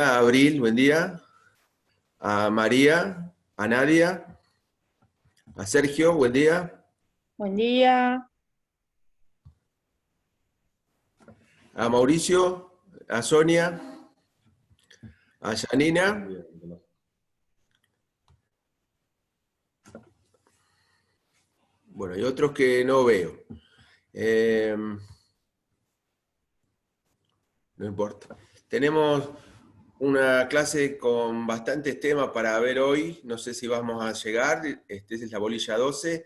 A Abril, buen día. A María, a Nadia, a Sergio, buen día. Buen día. A Mauricio, a Sonia, a Janina. Bueno, y otros que no veo. No importa. Tenemos una clase con bastantes temas para ver hoy. No sé si vamos a llegar. Esta es la bolilla 12.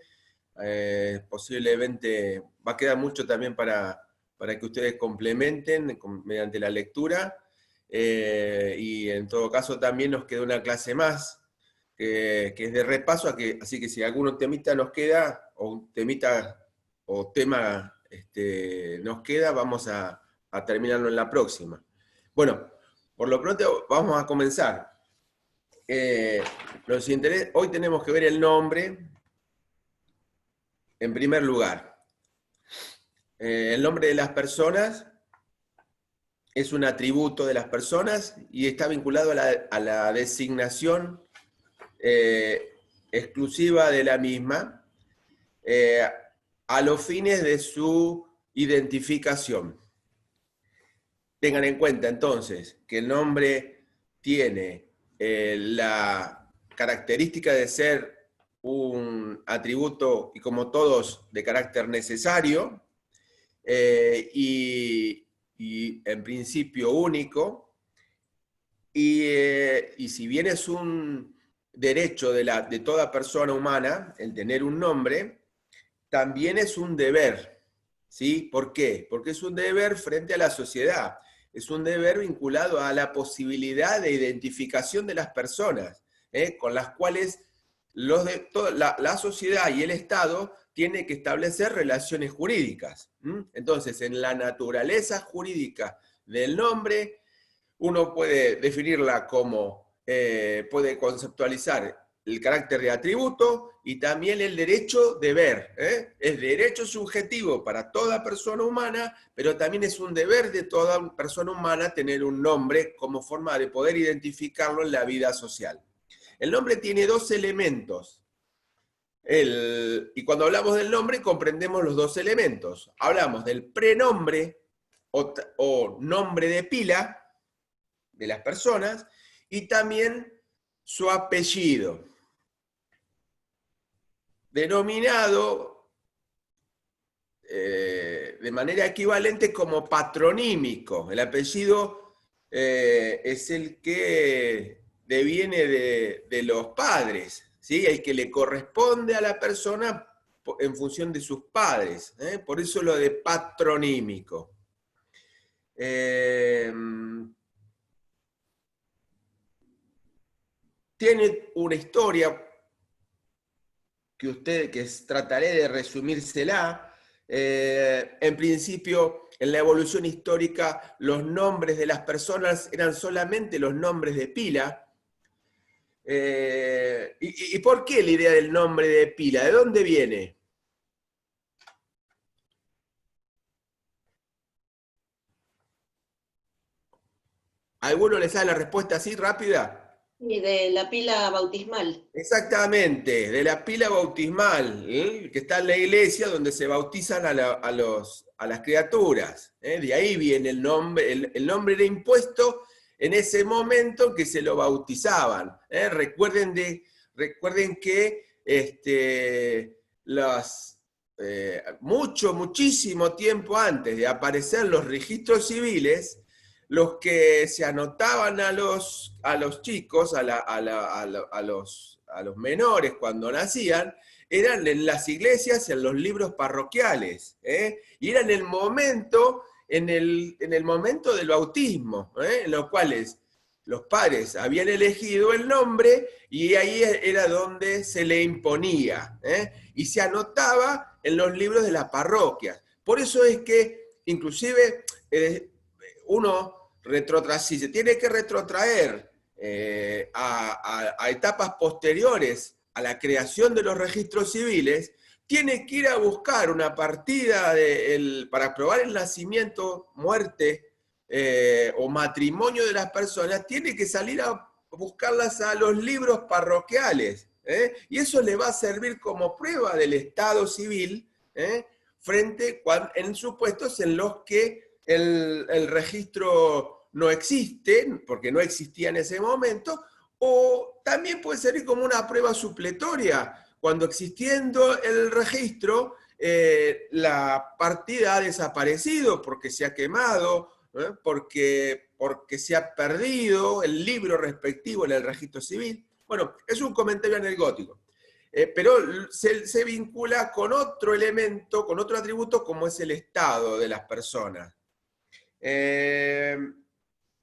Posiblemente va a quedar mucho también para que ustedes complementen mediante la lectura. Y en todo caso también nos queda una clase más que es de repaso, así que si algún temita nos queda, o un temita o tema nos queda, vamos a terminarlo en la próxima. Bueno, por lo pronto vamos a comenzar. Hoy tenemos que ver el nombre en primer lugar. El nombre de las personas es un atributo de las personas y está vinculado a la designación exclusiva de la misma a los fines de su identificación. Tengan en cuenta entonces que el nombre tiene la característica de ser un atributo, y como todos, de carácter necesario, y en principio único, y si bien es un derecho de toda persona humana el tener un nombre, también es un deber, ¿sí? ¿Por qué? Porque es un deber frente a la sociedad, es un deber vinculado a la posibilidad de identificación de las personas, con las cuales la sociedad y el Estado tienen que establecer relaciones jurídicas. Entonces, en la naturaleza jurídica del nombre, uno puede definirla como, puede conceptualizar el carácter de atributo y también el derecho de ver. Es derecho subjetivo para toda persona humana, pero también es un deber de toda persona humana tener un nombre como forma de poder identificarlo en la vida social. El nombre tiene dos elementos. Y cuando hablamos del nombre comprendemos los dos elementos. Hablamos del prenombre o nombre de pila de las personas y también su apellido, denominado de manera equivalente como patronímico. El apellido es el que deviene de los padres, ¿sí? El que le corresponde a la persona en función de sus padres. Por eso lo de patronímico. Tiene una historia que trataré de resumírsela. En principio, en la evolución histórica, los nombres de las personas eran solamente los nombres de pila. ¿Y por qué la idea del nombre de pila? ¿De dónde viene? ¿Alguno le sabe la respuesta así rápida? Y de la pila bautismal. Exactamente, de la pila bautismal, que está en la iglesia donde se bautizan a las criaturas. De ahí viene el nombre. El nombre era impuesto en ese momento en que se lo bautizaban. Recuerden que muchísimo tiempo antes de aparecer los registros civiles, los que se anotaban a los chicos, a los menores cuando nacían, eran en las iglesias, en los libros parroquiales, y era en el momento del bautismo, en los cuales los padres habían elegido el nombre y ahí era donde se le imponía, y se anotaba en los libros de las parroquias. Por eso es que inclusive uno si se tiene que retrotraer a etapas posteriores a la creación de los registros civiles, tiene que ir a buscar una partida para probar el nacimiento, muerte o matrimonio de las personas, tiene que salir a buscarlas a los libros parroquiales. Y eso le va a servir como prueba del estado civil, en supuestos en los que el registro no existe, porque no existía en ese momento, o también puede servir como una prueba supletoria, cuando existiendo el registro, la partida ha desaparecido porque se ha quemado, porque se ha perdido el libro respectivo en el registro civil. Bueno, es un comentario anecdótico, pero se vincula con otro elemento, con otro atributo, como es el estado de las personas.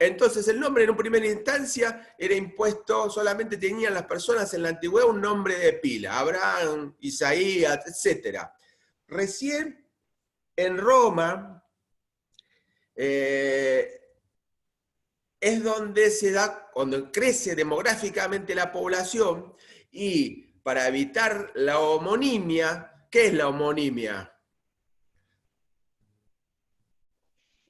Entonces, el nombre en una primera instancia era impuesto, solamente tenían las personas en la antigüedad un nombre de pila, Abraham, Isaías, etc. Recién en Roma es donde se da, cuando crece demográficamente la población, y para evitar la homonimia, ¿qué es la homonimia?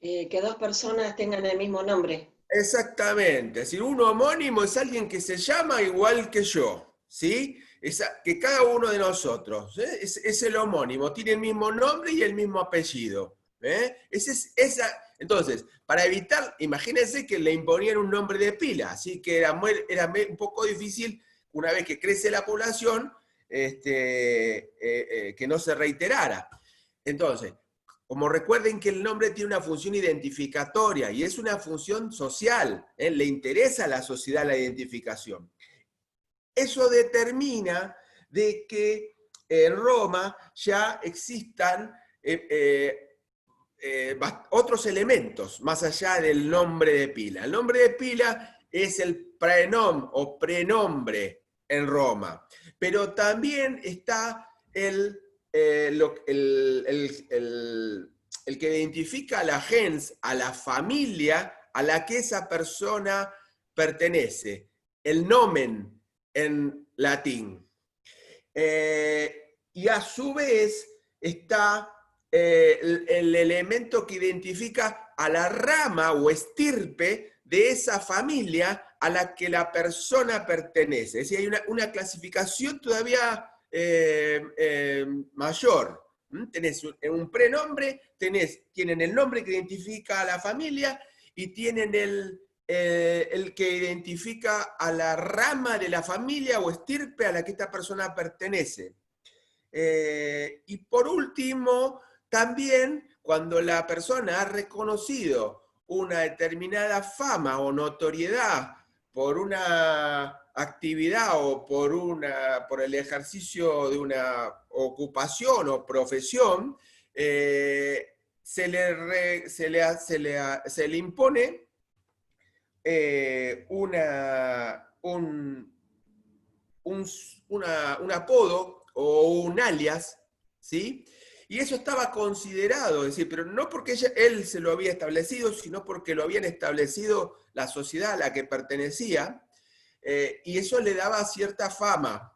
Que dos personas tengan el mismo nombre. Exactamente, es decir, un homónimo es alguien que se llama igual que yo, ¿sí? Que cada uno de nosotros, es el homónimo, tiene el mismo nombre y el mismo apellido. Entonces, para evitar, imagínense que le imponían un nombre de pila, así que era un poco difícil, una vez que crece la población, que no se reiterara. Entonces, como recuerden que el nombre tiene una función identificatoria y es una función social, le interesa a la sociedad la identificación. Eso determina de que en Roma ya existan otros elementos más allá del nombre de pila. El nombre de pila es el praenom o prenombre en Roma, pero también está el que identifica a la gens, a la familia a la que esa persona pertenece, el nomen en latín. Y a su vez está el elemento que identifica a la rama o estirpe de esa familia a la que la persona pertenece. Es decir, hay una clasificación todavía mayor. Tenés un prenombre, tienen el nombre que identifica a la familia y tienen el que identifica a la rama de la familia o estirpe a la que esta persona pertenece. Y por último, también cuando la persona ha reconocido una determinada fama o notoriedad por una actividad o por el ejercicio de una ocupación o profesión, se le impone un apodo o un alias, ¿sí? Y eso estaba considerado, es decir, pero no porque él se lo había establecido, sino porque lo habían establecido la sociedad a la que pertenecía, y eso le daba cierta fama.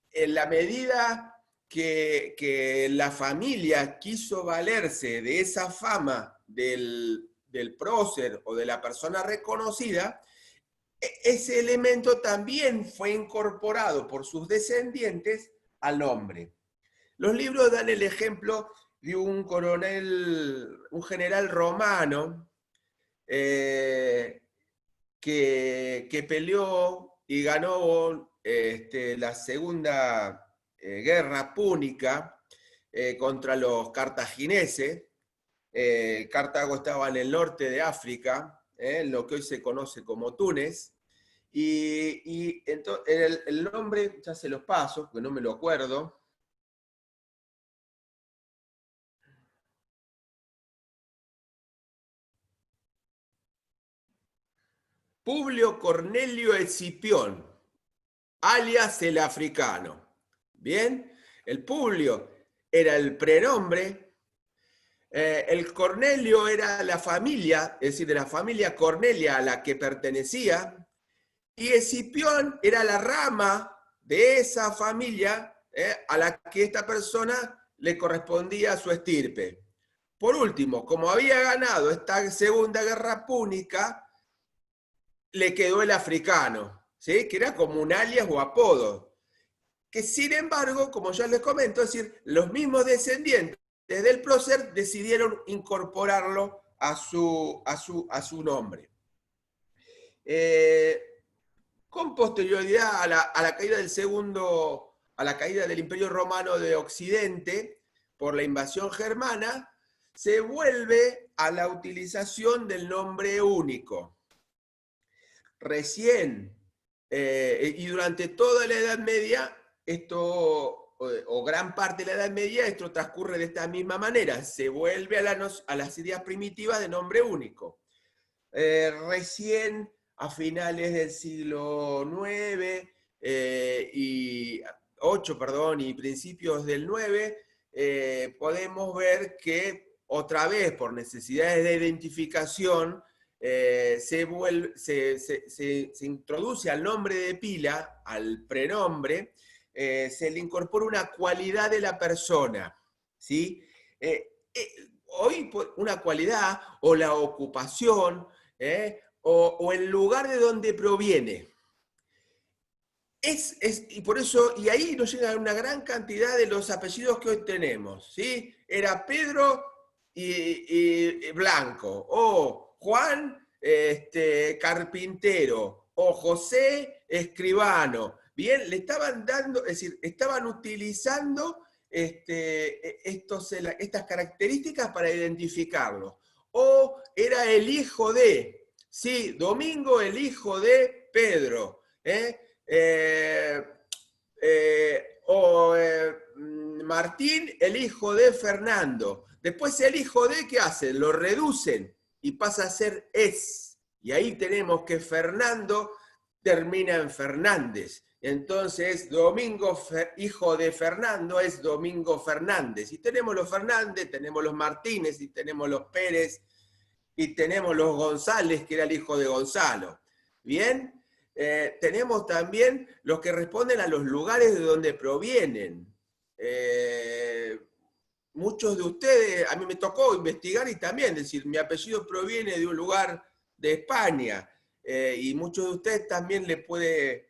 En la medida que la familia quiso valerse de esa fama del prócer o de la persona reconocida, ese elemento también fue incorporado por sus descendientes al nombre. Los libros dan el ejemplo de un general romano que peleó y ganó la Segunda Guerra Púnica contra los cartagineses. Cartago estaba en el norte de África, en lo que hoy se conoce como Túnez, y entonces, el nombre, ya se los paso, porque no me lo acuerdo. Publio Cornelio Escipión, alias el africano. Bien, el Publio era el prenombre, el Cornelio era la familia, es decir, de la familia Cornelia a la que pertenecía, y Escipión era la rama de esa familia a la que esta persona le correspondía a su estirpe. por último, como había ganado esta Segunda Guerra Púnica, le quedó el africano, ¿sí? Que era como un alias o apodo. Que sin embargo, como ya les comento, es decir, los mismos descendientes del prócer decidieron incorporarlo a su nombre. Con posterioridad a la caída a la caída del Imperio Romano de Occidente por la invasión germana, se vuelve a la utilización del nombre único. Recién, y durante toda la Edad Media, o gran parte de la Edad Media, esto transcurre de esta misma manera, se vuelve a las ideas primitivas de nombre único. Recién, a finales del siglo IX, y principios del IX, podemos ver que otra vez, por necesidades de identificación, se introduce al nombre de pila, al prenombre, se le incorpora una cualidad de la persona, ¿sí? Hoy una cualidad o la ocupación, o el lugar de donde proviene. Y por eso, y ahí nos llega una gran cantidad de los apellidos que hoy tenemos, ¿sí? Era Pedro y Blanco, o Juan Carpintero, o José Escribano. Bien, le estaban dando, es decir, estaban utilizando estas características para identificarlo. O era el hijo de, sí, Domingo el hijo de Pedro, Martín el hijo de Fernando. Después el hijo de, ¿qué hacen? Lo reducen y pasa a ser es. Y ahí tenemos que Fernando termina en Fernández. Entonces, Domingo, hijo de Fernando, es Domingo Fernández. Y tenemos los Fernández, tenemos los Martínez, y tenemos los Pérez, y tenemos los González, que era el hijo de Gonzalo. ¿Bien? Tenemos también los que responden a los lugares de donde provienen. Muchos de ustedes, a mí me tocó investigar y también decir, mi apellido proviene de un lugar de España, y muchos de ustedes también les puede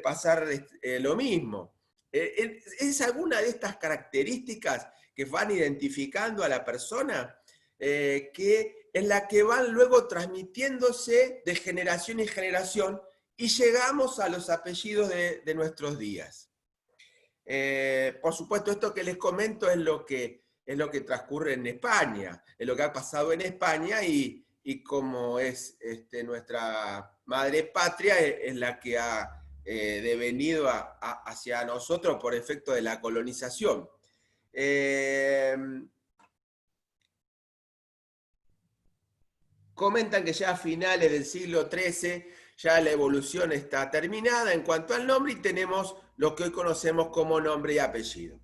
pasar lo mismo. Es alguna de estas características que van identificando a la persona, que es la que van luego transmitiéndose de generación en generación, y llegamos a los apellidos de nuestros días. Por supuesto, esto que les comento es lo que transcurre en España, es lo que ha pasado en España, y como es nuestra madre patria, es la que ha devenido hacia nosotros por efecto de la colonización. Comentan que ya a finales del siglo XIII ya la evolución está terminada en cuanto al nombre, y tenemos lo que hoy conocemos como nombre y apellido.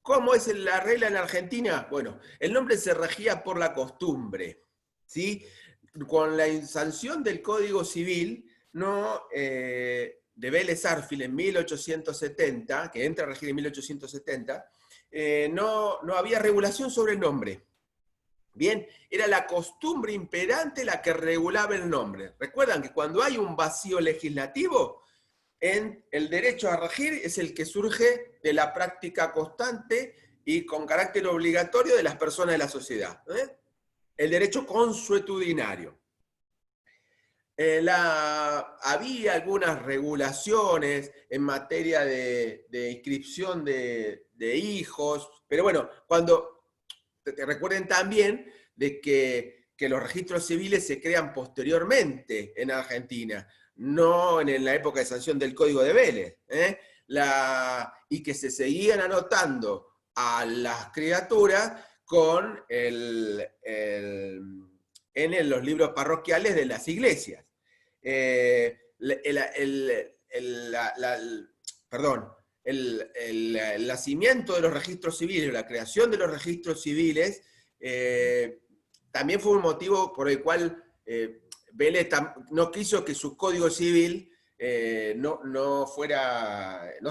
¿Cómo es la regla en Argentina? Bueno, el nombre se regía por la costumbre, ¿sí? Con la sanción del Código Civil, de Vélez Arfiel en 1870, que entra a regir en 1870, no había regulación sobre el nombre. Bien, era la costumbre imperante la que regulaba el nombre. Recuerdan que cuando hay un vacío legislativo, el derecho a regir es el que surge de la práctica constante y con carácter obligatorio de las personas de la sociedad. El derecho consuetudinario. Había algunas regulaciones en materia de inscripción de hijos, pero bueno, recuerden también de que los registros civiles se crean posteriormente en Argentina, no en la época de sanción del Código de Vélez, y que se seguían anotando a las criaturas en los libros parroquiales de las iglesias. El nacimiento de los registros civiles, la creación de los registros civiles, también fue un motivo por el cual Vélez no quiso que su código civil no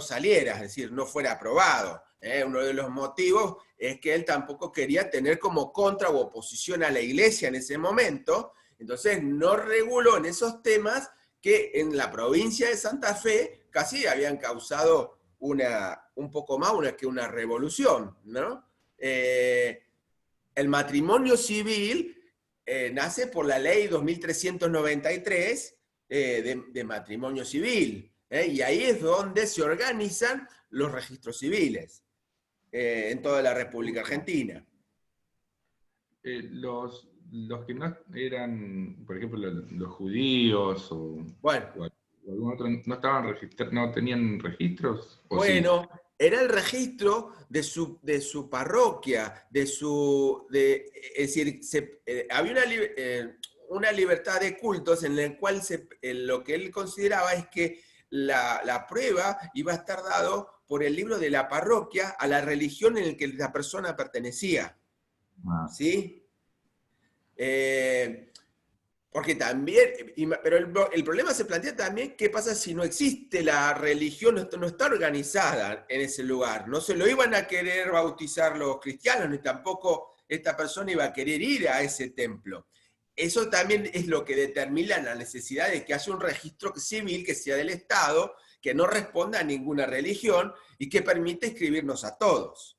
saliera, es decir, no fuera aprobado. Uno de los motivos es que él tampoco quería tener como contra o oposición a la iglesia en ese momento, entonces no reguló en esos temas que en la provincia de Santa Fe casi habían causado un poco más que una revolución, ¿no? El matrimonio civil nace por la ley 2393 de matrimonio civil, y ahí es donde se organizan los registros civiles en toda la República Argentina. Los que no eran, por ejemplo, los judíos Bueno, o algún otro, ¿no estaban registrados, no tenían registros? ¿O bueno, sí? era el registro de su parroquia, es decir, había una libertad de cultos en la cual lo que él consideraba es que la prueba iba a estar dado por el libro de la parroquia a la religión en la que la persona pertenecía. ¿Sí? Porque también, pero el problema se plantea también qué pasa si no existe la religión, no está organizada en ese lugar. No se lo iban a querer bautizar los cristianos, ni tampoco esta persona iba a querer ir a ese templo. Eso también es lo que determina la necesidad de que haya un registro civil que sea del Estado, que no responda a ninguna religión y que permite inscribirnos a todos.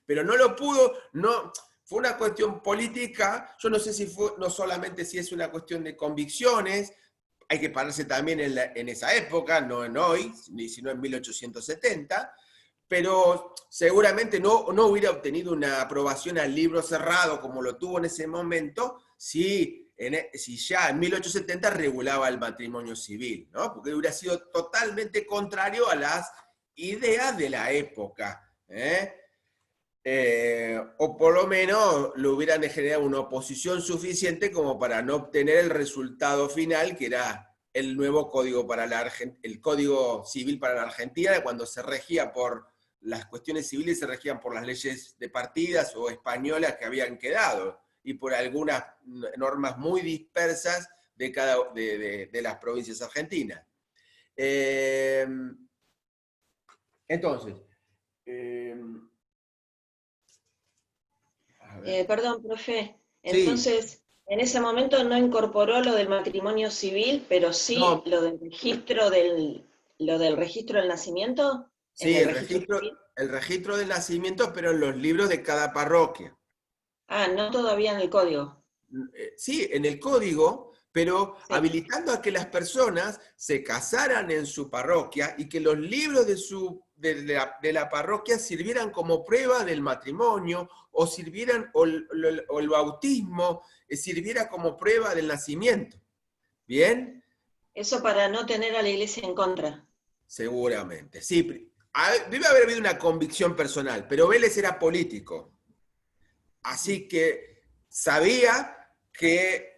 Pero no lo pudo, no... Fue una cuestión política, yo no sé si fue, no solamente si es una cuestión de convicciones, hay que pararse también en esa época, no en hoy, sino en 1870, pero seguramente no hubiera obtenido una aprobación al libro cerrado como lo tuvo en ese momento, si ya en 1870 regulaba el matrimonio civil, ¿no? Porque hubiera sido totalmente contrario a las ideas de la época, o por lo menos le hubieran generado una oposición suficiente como para no obtener el resultado final, que era el nuevo código el Código Civil para la Argentina, cuando se regía por las cuestiones civiles, se regían por las leyes de partidas o españolas que habían quedado, y por algunas normas muy dispersas de las provincias argentinas. Entonces, Perdón, profe. sí. Entonces, en ese momento no incorporó lo del matrimonio civil, pero sí No. lo del registro del nacimiento. Sí, En el registro civil. el registro de nacimientos, pero en los libros de cada parroquia. Ah, no todavía en el código. Sí, en el código, pero Sí. habilitando a que las personas se casaran en su parroquia y que los libros de la parroquia sirvieran como prueba del matrimonio o sirvieran, o el bautismo sirviera como prueba del nacimiento. ¿Bien? Eso para no tener a la iglesia en contra. Seguramente, sí. Debe haber habido una convicción personal, pero Vélez era político. Así que sabía que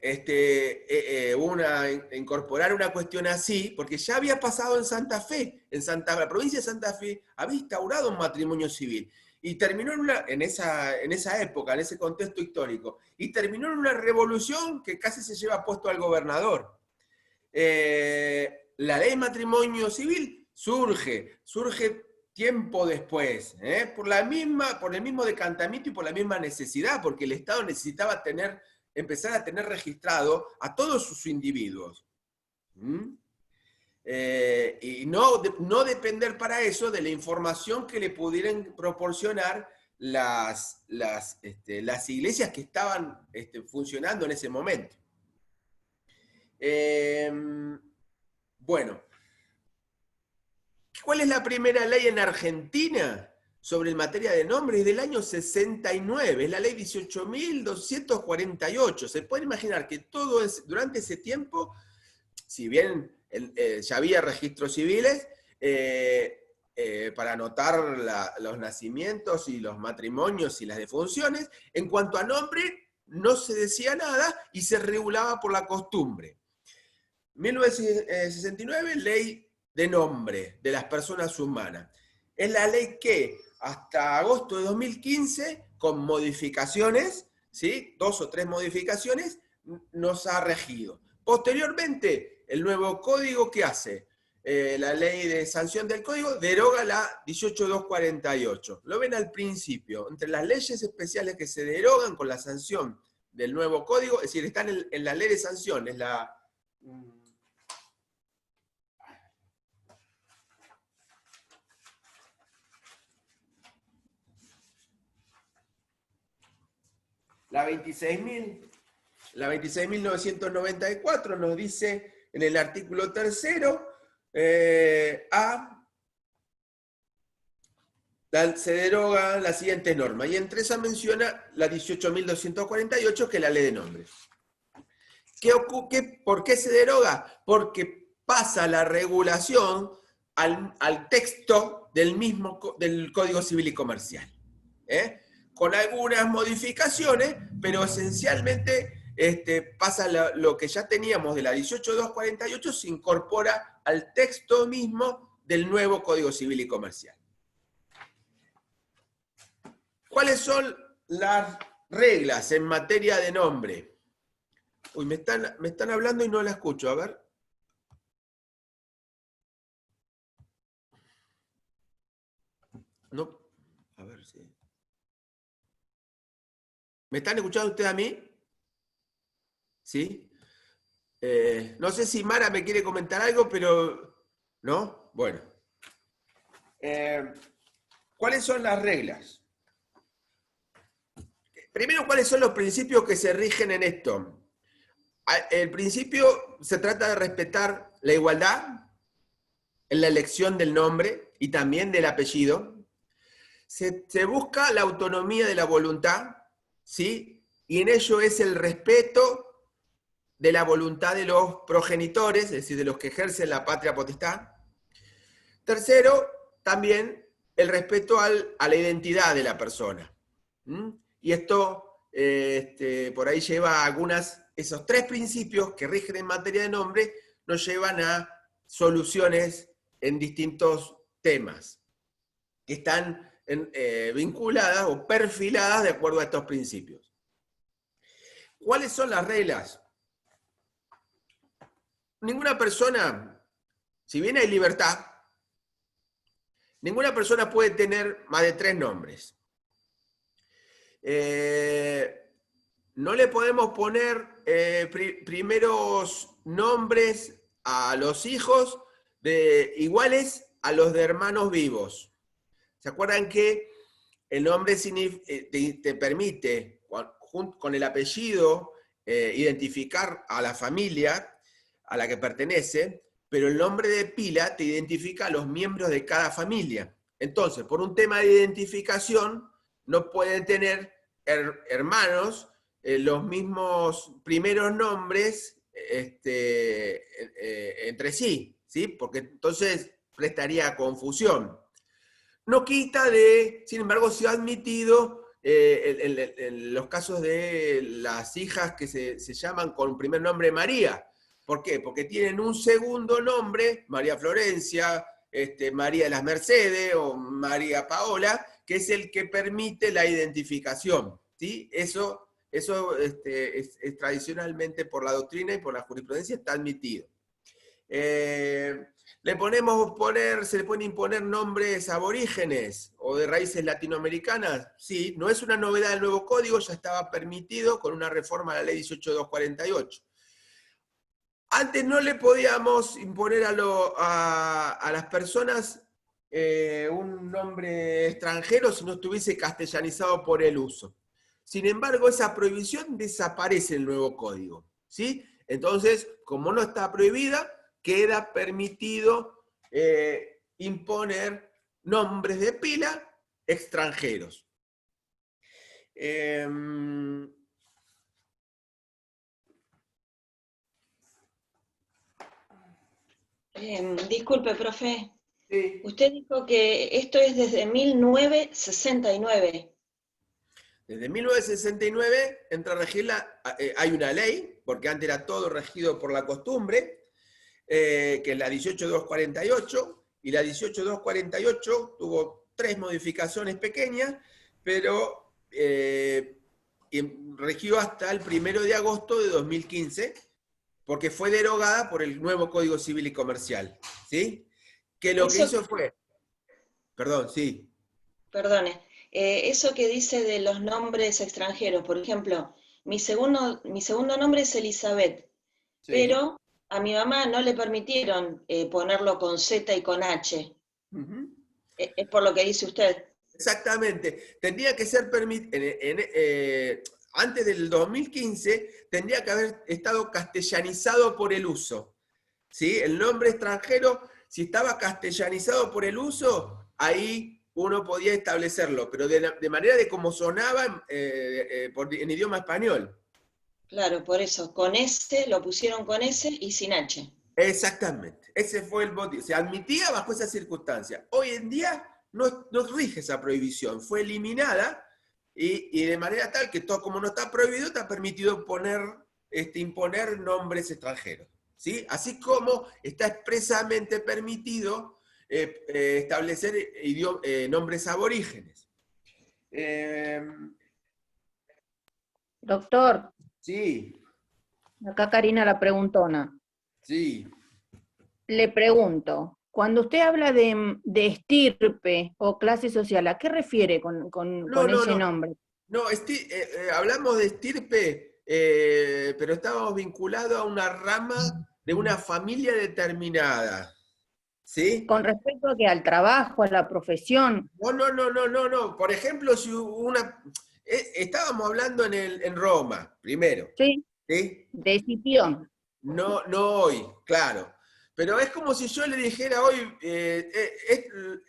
incorporar una cuestión así, porque ya había pasado en Santa Fe, la provincia de Santa Fe había instaurado un matrimonio civil, y terminó en esa época, en ese contexto histórico, y terminó en una revolución que casi se lleva puesto al gobernador. La ley de matrimonio civil surge tiempo después, por el mismo decantamiento y por la misma necesidad, porque el Estado necesitaba empezar a tener registrado a todos sus individuos. Y no depender para eso de la información que le pudieran proporcionar las iglesias que estaban funcionando en ese momento. Bueno, ¿cuál es la primera ley en Argentina sobre el materia de nombres? Es del año 69, es la ley 18.248. Se puede imaginar que durante ese tiempo, si bien ya había registros civiles, para anotar los nacimientos y los matrimonios y las defunciones, en cuanto a nombre no se decía nada y se regulaba por la costumbre. 1969, ley de nombre de las personas humanas. Es la ley que hasta agosto de 2015, con modificaciones, ¿sí? 2 o 3 modificaciones, nos ha regido. Posteriormente, el nuevo código, ¿qué hace? la ley de sanción del código, deroga la 18.248. Lo ven al principio, entre las leyes especiales que se derogan con la sanción del nuevo código, es decir, están en la ley de sanción, es la... La 26.994 nos dice en el artículo 3º, se deroga la siguiente norma, y entre esas menciona la 18.248, que es la ley de nombres. ¿Por qué se deroga? Porque pasa la regulación al texto del mismo del Código Civil y Comercial. Con algunas modificaciones, pero esencialmente pasa lo que ya teníamos de la 18.248, se incorpora al texto mismo del nuevo Código Civil y Comercial. ¿Cuáles son las reglas en materia de nombre? Uy, me están hablando y no la escucho, a ver. No, a ver si... ¿Me están escuchando ustedes a mí? ¿Sí? No sé si Mara me quiere comentar algo, pero... ¿No? Bueno. ¿Cuáles son las reglas? Primero, ¿cuáles son los principios que se rigen en esto? El principio se trata de respetar la igualdad en la elección del nombre y también del apellido. Se busca la autonomía de la voluntad, ¿sí? Y en ello es el respeto de la voluntad de los progenitores, es decir, de los que ejercen la patria potestad. Tercero, también el respeto a la identidad de la persona. Y esto por ahí lleva esos tres principios que rigen en materia de nombre, nos llevan a soluciones en distintos temas que están vinculadas o perfiladas de acuerdo a estos principios. ¿Cuáles son las reglas? Ninguna persona, si bien hay libertad, ninguna persona puede tener más de 3 nombres. No le podemos poner primeros nombres a los hijos iguales a los de hermanos vivos. ¿Se acuerdan que el nombre te permite, con el apellido, identificar a la familia a la que pertenece, pero el nombre de pila te identifica a los miembros de cada familia? Entonces, por un tema de identificación, no pueden tener hermanos los mismos primeros nombres entre sí, ¿sí? Porque entonces prestaría confusión. No quita sin embargo, se ha admitido en los casos de las hijas que se llaman con primer nombre María. ¿Por qué? Porque tienen un segundo nombre, María Florencia, María de las Mercedes o María Paola, que es el que permite la identificación, ¿sí? Eso es tradicionalmente por la doctrina y por la jurisprudencia está admitido. Se le pueden imponer nombres aborígenes o de raíces latinoamericanas. Sí, no es una novedad del nuevo código, ya estaba permitido con una reforma a la ley 18.248. Antes no le podíamos imponer a las personas un nombre extranjero si no estuviese castellanizado por el uso. Sin embargo, esa prohibición desaparece en el nuevo código, ¿sí? Entonces, como no está prohibida, queda permitido imponer nombres de pila extranjeros. Disculpe, profe. Sí. Usted dijo que esto es desde 1969. Desde 1969 entra a regir hay una ley, porque antes era todo regido por la costumbre, que es la 18.248, y la 18.248 tuvo 3 modificaciones pequeñas, pero regió hasta el 1 de agosto de 2015, porque fue derogada por el nuevo Código Civil y Comercial, ¿sí? Que lo que Eso, hizo fue... Perdón, sí. perdone, eso que dice de los nombres extranjeros, por ejemplo, mi segundo nombre es Elizabeth, Sí. pero a mi mamá no le permitieron ponerlo con Z y con H. Ujú. Es por lo que dice usted. Exactamente. Tendría que ser antes del 2015, tendría que haber estado castellanizado por el uso. ¿Sí? El nombre extranjero, si estaba castellanizado por el uso, ahí uno podía establecerlo, pero de manera de cómo sonaba en idioma español. Claro, por eso, con S, lo pusieron con S y sin H. Exactamente, ese fue el motivo. Se admitía bajo esa circunstancia. Hoy en día no rige esa prohibición, fue eliminada y de manera tal que todo como no está prohibido, está permitido imponer nombres extranjeros. ¿Sí? Así como está expresamente permitido establecer nombres aborígenes. Doctor, Sí, acá Karina la preguntona. sí. Le pregunto, cuando usted habla de estirpe o clase social, ¿a qué refiere No, con no, ese no. nombre? No, hablamos de estirpe, pero estábamos vinculados a una rama de una familia determinada. ¿Sí? Con respecto a que al trabajo, a la profesión, No, no, no, no, no, no. Por ejemplo, si estábamos hablando en Roma, primero. ¿sí? ¿Sí? De Escipión. No, no hoy, claro. Pero es como si yo le dijera hoy,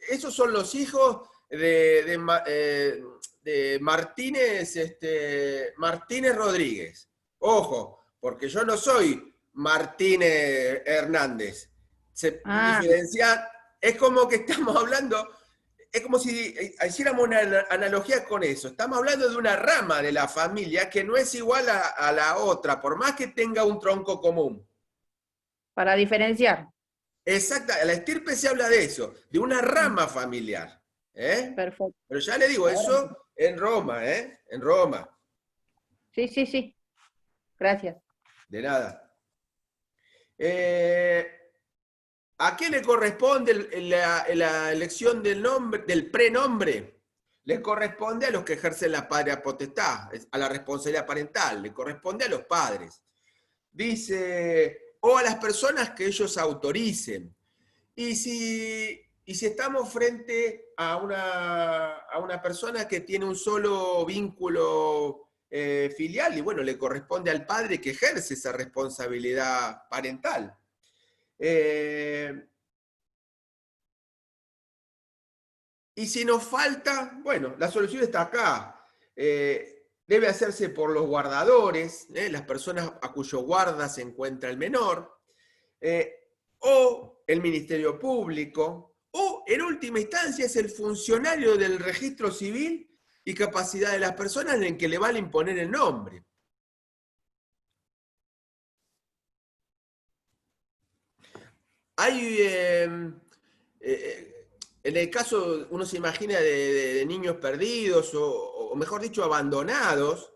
esos son los hijos de Martínez, Martínez Rodríguez. Ojo, porque yo no soy Martínez Hernández. Se Ah, diferencia, es como que estamos hablando, es como si hiciéramos una analogía con eso. Estamos hablando de una rama de la familia que no es igual a la otra, por más que tenga un tronco común. para diferenciar. Exacto, la estirpe se habla de eso, de una rama familiar. ¿Eh? Perfecto. Pero ya le digo, Ahora sí. eso en Roma, ¿eh? En Roma. Sí, sí, sí. Gracias. De nada. ¿A qué le corresponde la elección del nombre, del prenombre? Le corresponde a los que ejercen la patria potestad, a la responsabilidad parental, le corresponde a los padres. Dice, o a las personas que ellos autoricen. Y si estamos frente a una persona que tiene un solo vínculo filial, y bueno, le corresponde al padre que ejerce esa responsabilidad parental. Y si nos falta, bueno, la solución está acá. Debe hacerse por los guardadores, las personas a cuyo guarda se encuentra el menor, o el Ministerio Público, o en última instancia es el funcionario del registro civil y capacidad de las personas en que le vale imponer el nombre. Hay, en el caso, uno se imagina de niños perdidos, o mejor dicho, abandonados,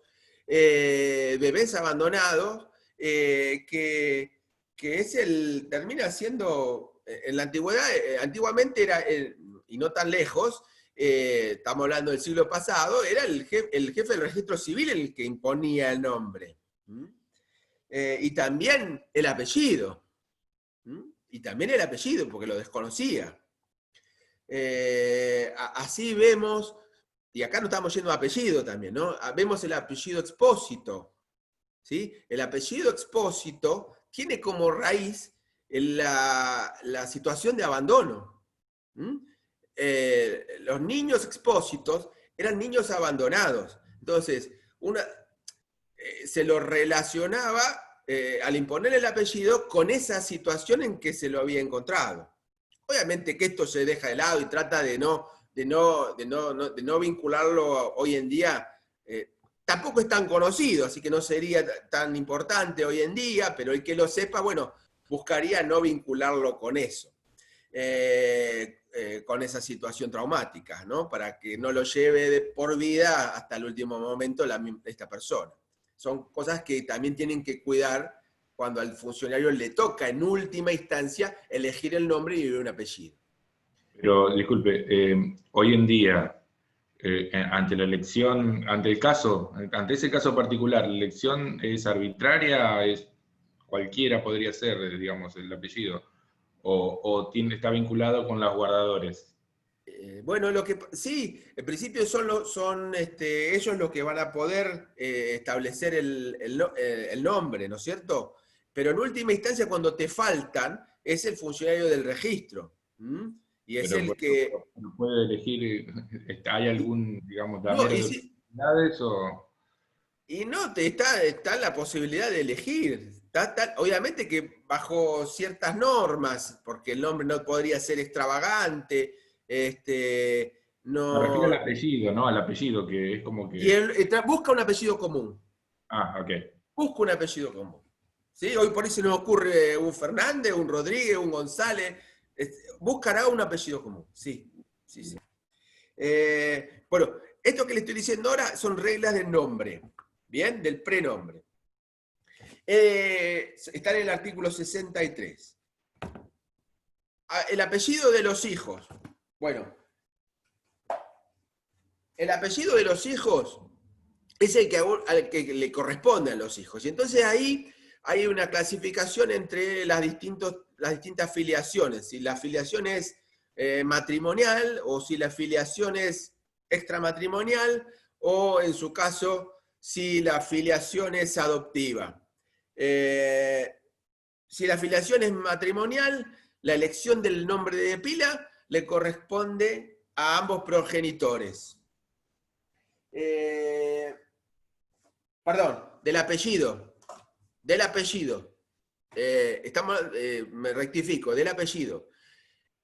bebés abandonados, que termina siendo, en la antigüedad, antiguamente era, y no tan lejos, estamos hablando del siglo pasado, era el jefe del registro civil el que imponía el nombre. ¿Mm? Y también el apellido. ¿Mm? Y también el apellido, porque lo desconocía. Así vemos, y acá no estamos yendo a apellido también, ¿no? Vemos el apellido Expósito. ¿Sí? El apellido Expósito tiene como raíz la situación de abandono. ¿Mm? Los niños expósitos eran niños abandonados. Entonces, se lo relacionaba al imponer el apellido con esa situación en que se lo había encontrado. Obviamente que esto se deja de lado y trata de no vincularlo hoy en día. Tampoco es tan conocido, así que no sería tan importante hoy en día, pero el que lo sepa, bueno, buscaría no vincularlo con eso, con esa situación traumática, ¿no? Para que no lo lleve de por vida hasta el último momento esta persona. Son cosas que también tienen que cuidar cuando al funcionario le toca en última instancia elegir el nombre y un apellido. Pero, disculpe, hoy en día, ante la elección, ante ese caso particular, ¿la elección es arbitraria? Cualquiera podría ser, digamos, el apellido? ¿O está vinculado con los guardadores? Bueno, sí, en principio son ellos los que van a poder establecer el nombre, ¿no es cierto? Pero en última instancia, cuando te faltan, es el funcionario del registro. Y es el que... ¿No puede elegir, hay algún, digamos, No, damero de posibilidades o...? Y no, está la posibilidad de elegir. Obviamente que bajo ciertas normas, porque el nombre no podría ser extravagante, Me refiero no... al apellido, ¿no? Al apellido, que es como Y que... busca un apellido común. Ah, ok. Busca un apellido común. ¿Sí? Hoy por ahí se nos ocurre un Fernández, un Rodríguez, un González. Buscará un apellido común. Sí, sí, sí. Bueno, esto que le estoy diciendo ahora son reglas del nombre. ¿Bien? Del prenombre. Está en el artículo 63. El apellido de los hijos. Bueno, el apellido de los hijos es al que le corresponde a los hijos. Y entonces ahí hay una clasificación entre las distintas filiaciones. Si la filiación es matrimonial o si la filiación es extramatrimonial o en su caso si la filiación es adoptiva. Si la filiación es matrimonial, la elección del nombre de pila le corresponde a ambos progenitores. Perdón, del apellido. Del apellido. Me rectifico, del apellido.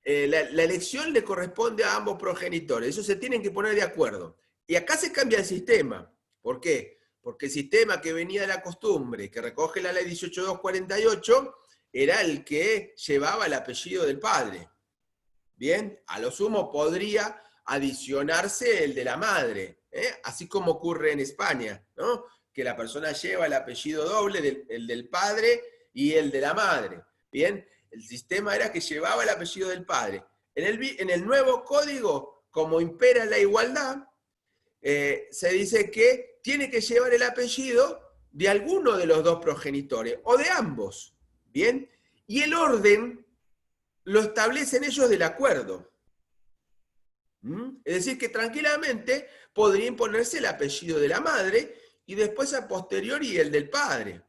La elección le corresponde a ambos progenitores. Eso se tienen que poner de acuerdo. Y acá se cambia el sistema. ¿Por qué? Porque el sistema que venía de la costumbre, que recoge la ley 18248, era el que llevaba el apellido del padre. Bien, a lo sumo podría adicionarse el de la madre, así como ocurre en España, ¿no? Que la persona lleva el apellido doble, el del padre y el de la madre. Bien, el sistema era que llevaba el apellido del padre. En el nuevo código, como impera la igualdad, se dice que tiene que llevar el apellido de alguno de los dos progenitores, o de ambos, ¿bien? Y el orden lo establecen ellos del acuerdo. Es decir, que tranquilamente podría imponerse el apellido de la madre y después a posteriori el del padre.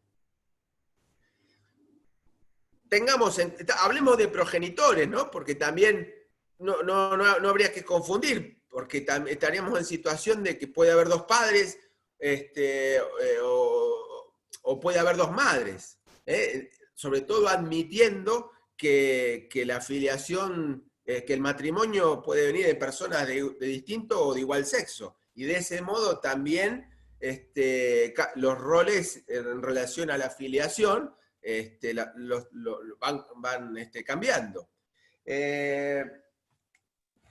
Hablemos de progenitores, ¿no? Porque también no habría que confundir, porque estaríamos en situación de que puede haber dos padres o puede haber dos madres, sobre todo admitiendo que la filiación, que el matrimonio puede venir de personas de distinto o de igual sexo, y de ese modo también los roles en relación a la filiación van cambiando.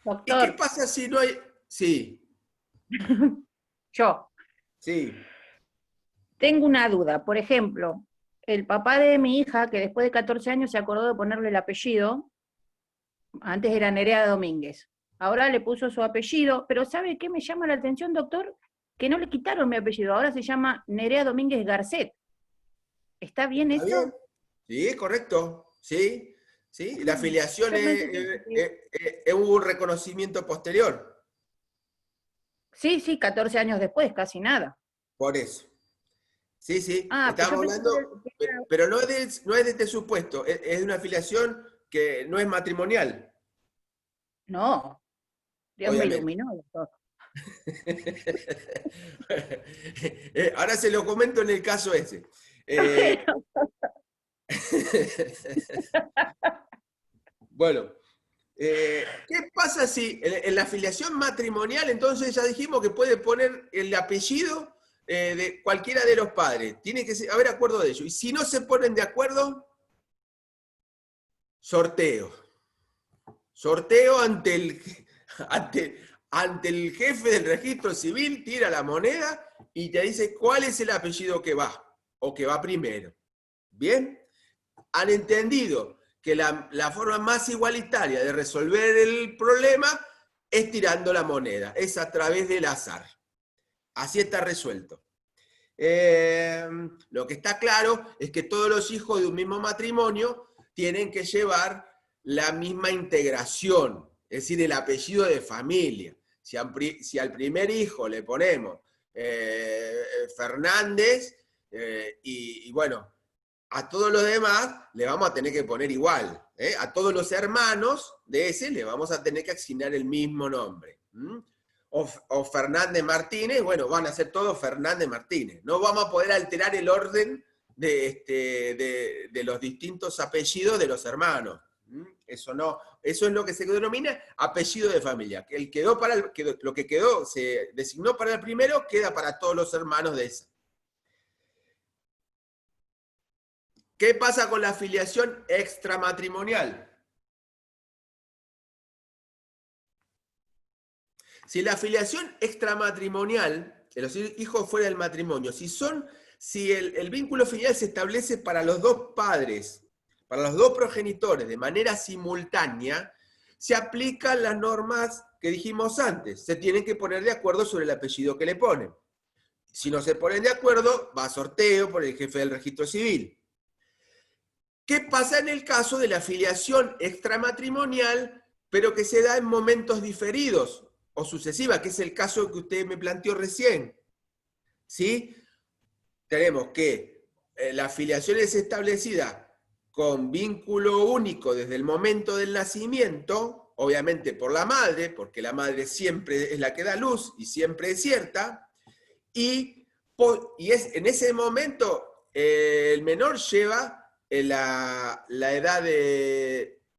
Doctor. ¿Y qué pasa si no hay...? Sí. Yo. Sí. Tengo una duda. Por ejemplo, el papá de mi hija, que después de 14 años se acordó de ponerle el apellido, antes era Nerea Domínguez, ahora le puso su apellido, pero ¿sabe qué me llama la atención, doctor? Que no le quitaron mi apellido, ahora se llama Nerea Domínguez Garcet. ¿Está bien ¿Está eso? bien? Sí, correcto. Sí, sí. La afiliación es un reconocimiento posterior. Sí, 14 años después, casi nada. Por eso. Sí, sí. Ah, Estamos hablando, pero no es de este supuesto, es de una afiliación que no es matrimonial. No, Dios Obviamente. me iluminó, doctor. Ahora se lo comento en el caso ese. Bueno, ¿qué pasa si en la afiliación matrimonial, entonces ya dijimos que puede poner el apellido de cualquiera de los padres? Tiene que haber acuerdo de ellos. Y si no se ponen de acuerdo, sorteo. Sorteo ante el jefe del registro civil, tira la moneda y te dice cuál es el apellido que va, o que va primero. ¿Bien? Han entendido que la forma más igualitaria de resolver el problema es tirando la moneda, es a través del azar. Así está resuelto. Lo que está claro es que todos los hijos de un mismo matrimonio tienen que llevar la misma integración, es decir, el apellido de familia. Si al primer hijo le ponemos Fernández, y bueno, a todos los demás le vamos a tener que poner igual. A todos los hermanos de ese le vamos a tener que asignar el mismo nombre. O Fernández Martínez, bueno, van a ser todos Fernández Martínez. No vamos a poder alterar el orden de los distintos apellidos de los hermanos. Eso no, eso es lo que se denomina apellido de familia. Lo que quedó, se designó para el primero, queda para todos los hermanos de esa. ¿Qué pasa con la filiación extramatrimonial? Si la filiación extramatrimonial, de los hijos fuera del matrimonio, si el vínculo filial se establece para los dos padres, para los dos progenitores de manera simultánea, se aplican las normas que dijimos antes. Se tienen que poner de acuerdo sobre el apellido que le ponen. Si no se ponen de acuerdo, va a sorteo por el jefe del registro civil. ¿Qué pasa en el caso de la filiación extramatrimonial, pero que se da en momentos diferidos o sucesiva, que es el caso que usted me planteó recién? ¿Sí? Tenemos que la filiación es establecida con vínculo único desde el momento del nacimiento, obviamente por la madre, porque la madre siempre es la que da luz y siempre es cierta, y es en ese momento el menor lleva la edad de